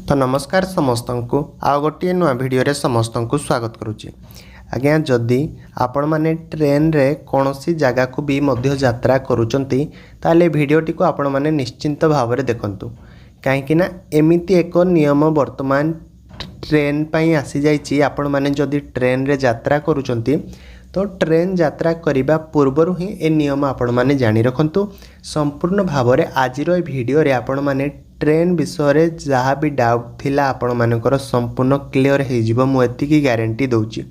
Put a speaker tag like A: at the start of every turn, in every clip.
A: तो नमस्कार समस्त को आउ गोटे नुआ भिडियो समस्त को स्वागत करुच्ची। आज्ञा जदि आपण मैंने ट्रेन रे कौन सी जगह को भी मध्य यात्रा करुचंती ताले भिडियोटी को आपण मैंने निश्चिंत भाव में देखंतु कहीं एमिति एक नियम वर्तमान ट्रेन पाई आसी जाइए। आपण मैंने जदि ट्रेन रे यात्रा करुचंती तो ट्रेन यात्रा करने पूर्वर ही ए नियम आपण मैंने जानी रखंतु। संपूर्ण भाव में आज भिडियो रे आपण मैंने ट्रेन विषय जहाँ भी डाउट थिला आपण मानकर संपूर्ण क्लियर हो मुझे ग्यारंटी दूची।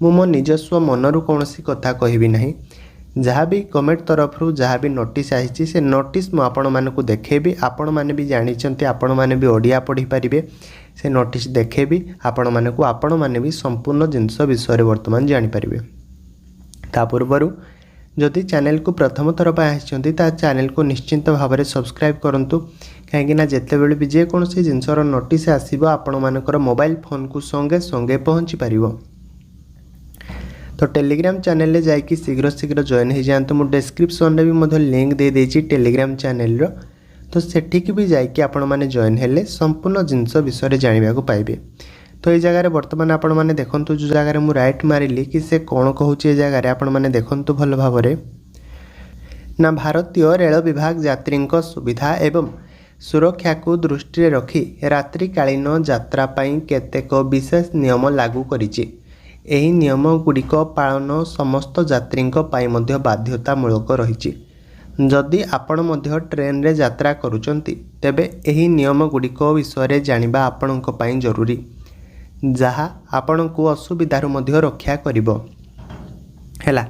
A: मु मो निजस्व मनरू कौन सी कथा कहबी नहीं। जहाँ भी गवर्नमेंट तरफ जहाँ भी नोटिस आई से नोटिस मु आपण मानक देखेबी। आपण माने भी जानिचंती आपण माने भी ओडिया पढ़ी पारिबे से नोटिस देखेबी आपण मानक आपण माने भी संपूर्ण जिनस विषय वर्तमान जानी पारिबे। ता पूर्वरु जदि चैनल को प्रथम थर पर आछंती ता चैनल को निश्चिंत भाव में सब्सक्राइब करंतु कहीं जिते बड़े भी जेकोसी जिनसर नोटिस आसो आपण मानकर मोबाइल फोन को संगे संगे पहुँची पार। तो टेलीग्राम चैनल ले जाइए शीघ्र शीघ्र जॉइन हो जातु। मुझे डिस्क्रिप्शन रे भी लिंक दे देछि टेलीग्राम चैनल रो। तो सेठिक भी जाइए आपण मैंने जॉइन हेले संपूर्ण जिनस विषय जानवा पाइबे। तो ये जगह वर्तमान आपण मैंने देखंतु जो जगह मु राइट मारिली कि से कौन कहूँ जगह आपण मैंने देखंतु भल भाव ना भारतीय रेल विभाग यात्री सुविधा एवं सुरक्षा को दृष्टि रखी रात्रिकालीन यात्रा पाई केतेक विशेष नियम लागू करिछि। एही नियम गुड़िक पालन समस्त यात्री पाई मध्य बाध्यतामूलक रहिछि। जदि आपण मध्य ट्रेन रे यात्रा करुचंती तेबे एही नियम गुड़िक विषय जानिबा आपणक पाई जरूरी, जहा आपणको असुविधार मध्य रक्षा करिवो हैला।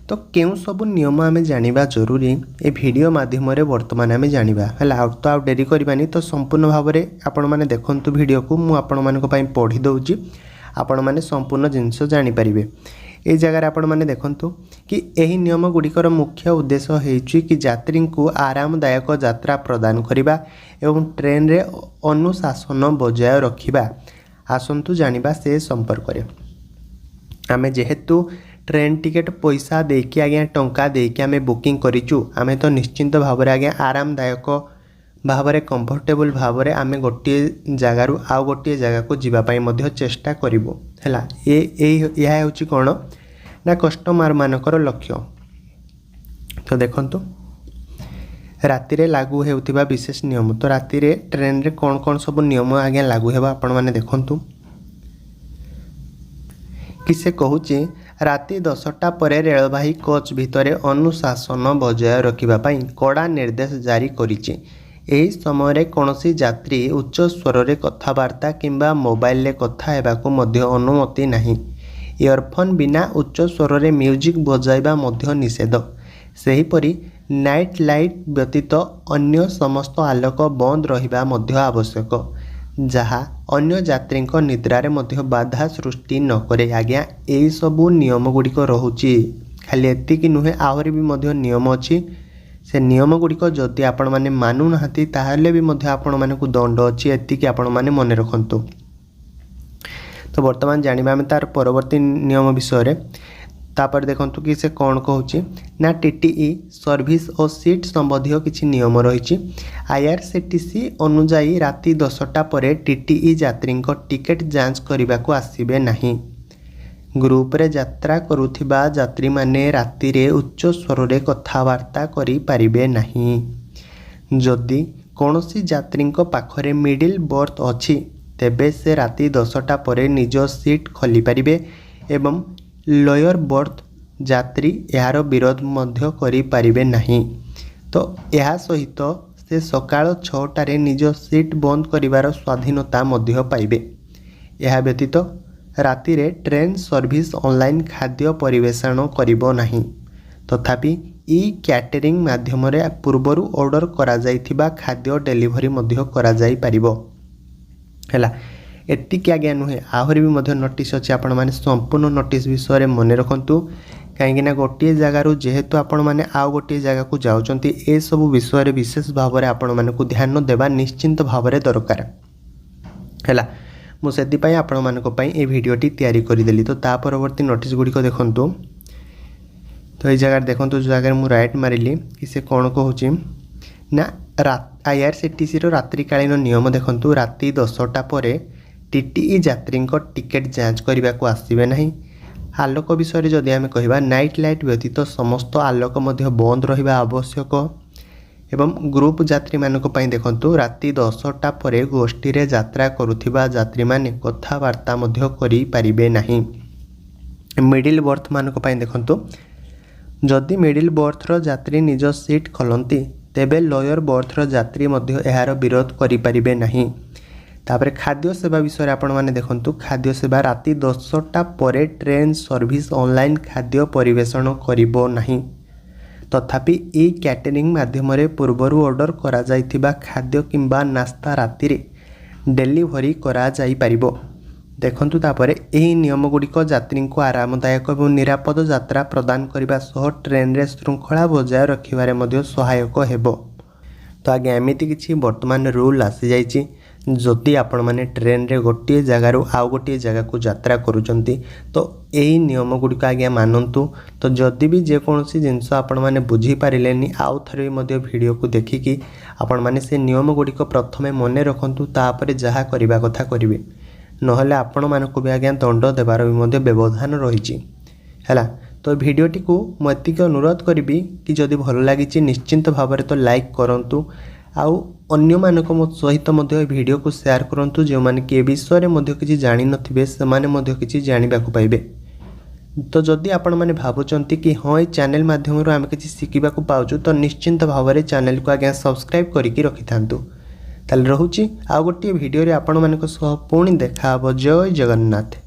A: तो केउ सब नियम आमे जानिबा जरूरी ए वीडियो माध्यम रे वर्तमान आमे जानिबा हैला। तो आ डेरी करबानी तो संपूर्ण भाव में आपण माने देखंतु वीडियो को मु आपण मानक पई पढ़ी दउची। आपण माने संपूर्ण जिनस जानि परिबे। ए जगह आपण माने देखंतु कि एही नियम गुड़िकर मुख्य उद्देश्य हेछि कि यात्री को आरामदायक यात्रा प्रदान करिबा एवं ट्रेन रे अनुशासन बजाय रखिबा। आसंतु जानिबा से संपर्क रे। आमे जेहेतु ट्रेन टिकेट पैसा देकी आज्ञा टंका देकी आमे बुकिंग करिचु, आमे तो निश्चिंत भाव में आज्ञा आरामदायक भाव में कंफर्टेबल भाव में आमे गोटे जगार आउ गोटे जगह को जीवाई मध्य चेष्टा करिवो हैला। यह होची कौन ना कस्टमर मानकर लक्ष्य। तो देखंतु राति रे लागू हेउथिबा विशेष नियम। तो राति रे ट्रेन रे कौन कौन सब नियम आज्ञा लागू हेबा आपण माने देखंतु कि से कहूची राति 10टा परे रेलवाही कोच भितर अनुशासन बजाय रखिबा पाई कड़ा निर्देश जारी करिछि। एही समय रे कोनोसी यात्री उच्च स्वर रे कथबार्ता किंबा मोबाइल रे कथा हेबाको मध्य अनुमति नाही। इयरफोन बिना उच्च स्वर रे म्यूजिक बजाइबा मध्य निषेध। सेहीपरि नाइट लाइट व्यतीत अन्य समस्त आलोक बंद रहिबा मध्य आवश्यक, जहा अन्य यात्री निद्रारे मध्य बाधा सृष्टि न करे। आज्ञा यही सबू नियम गुड़िक रहुची। खाली एतिकी नुहे आहरी भी मध्य नियम अच्छी। से नियम गुड़िक जदि आपण माने मानु नाहांती ताहले भी मध्य आपण माने को दंड अच्छी। एतिकी आपण माने मन रखंतु। तो वर्तमान जानिबा आमे तार परवर्ती नियम विषय। तापर देखंतु कि से कौन कहूची ना टीटीई सर्विस और सीट संबंधी किछि नियम रही। आईआरसीटीसी अनुजाई राति 10टा परे टीटीई यात्री टिकेट जांच करने को आसबे नहीं। ग्रुप रे यात्रा करुथिबा यात्री माने राति रे उच्च स्वर रे कथबार्ता करि पारिबे नहीं। जदि कोनोसी यात्री पाखरे मिडिल बर्थ अछि तेबे से राति 10टा परे निज सीट खोली पारिबे एवं लोअर बर्थ यात्री यार विरोध मध्य करि पारिबे नहीं। तो यह सहित से सकाळ 6टारे निज सीट बंद करिवार स्वाधीनता मध्य पाइबे। यह व्यतीत राति रे ट्रेन सर्विस ऑनलाइन खाद्य परिवेषण करिबो नहीं। तथापि ई कैटरिंग माध्यम रे पूर्वरु ऑर्डर करा जाइथिबा खाद्य डेलीवरी मध्य करा जाई पारिबो हैला। एतिक आज्ञा नुहे आहरी भी मध्य नोटिस अच्छे। आपण माने संपूर्ण नोटिस विषय मन रखंतु कहीं गोटे जगार जेहेतु आपण माने आउ गोटे जगह को जाउचंती ए सब विषय विशेष भाव में आपण माने को ध्यान देवा निश्चिंत भाव में दरकार हैला। मु सेति पई आपण मानको पई ए वीडियोटी तैयारी करि देली। तो ता परवर्ती नोटिस गुड़िक देखंतु। तो ये जगह देखंतु जो जगह मु राइट मारिली कि से कौन कहूची ना आईआरसीटीसी रात्रिकालीन नियम देखंतु राति 10टा पर टीटीई यात्री टिकेट जांच करने को आसबे ना। आलोक विषय जदि आम कह नाइट लाइट व्यतीत समस्त आलोक बंद रहा आवश्यक एवं ग्रुप यात्री मानक देखंतु राति 10टा पर गोष्ठी रे यात्रा करुथिबा यात्री माने कथावार्ता करि पारिबे नाही। मिडिल बर्थ मानक देखंतु जदि मिडिल बर्थर यात्री निज सीट खोलती तेबे लोअर बर्थर यात्री यार विरोध करि पारिबे नाही। तापर खाद्य सेवा विषय आपण माने देखंतु खाद्य सेवा राति 10टा पर ट्रेन सर्विस ऑनलाइन खाद्य परिवेषण करिबो नाही। तथापि ई कैटरिंग माध्यम पूर्वर ऑर्डर करा जाइथिबा खाद्य किंबा नास्ता राति रे डेलीवरी करा जाई परिबो। देखंतु तापर एही नियम गुड़िक यात्री को आरामदायक और निरापद यात्रा प्रदान करने सह ट्रेन रे श्रृंखला बजाय रखिबारे मध्य सहायक हेबो। तो आगे एमिति किछि वर्तमान रूल आसी जाइछि जदि आपण माने ट्रेन रे गोटे जगार आउ गोटे जगह को यात्रा करूचंती तो यही नियम गुड़िक आगे मानतु। तो जदि भी जेकोसी जिनस आपण माने बुझी पारिलेनी आउ थरे मध्य वीडियो को देखिकी आपण माने से नियम गुड़िक प्रथमे मने रखंतु तापर जहा करिबा कथा करिवे नहले आपण मानक भी आज्ञा दंड देवार भी व्यवधान रही है। तो वीडियोटी को मुझे अनुरोध करी कि जदि भल लगी निश्चिंत भाव में तो लाइक करूँ आउ अन्य मानक सहित वीडियो को शेयर करूँ जो मैंने कि विषय में किसी जानी नथिबे से माने किसी जानिबा को पाइबे। तो जदि आपण माने भावुचंती कि हाँ ये चैनल माध्यम आम किसी शिखा पाऊँ तो निश्चिंत भाव में चैनल को आज्ञा सब्सक्राइब करके रखि थांतु। ताले रहुची आ गोटे वीडियो रे आपण मानक सह पुणी देखा। जय जगन्नाथ।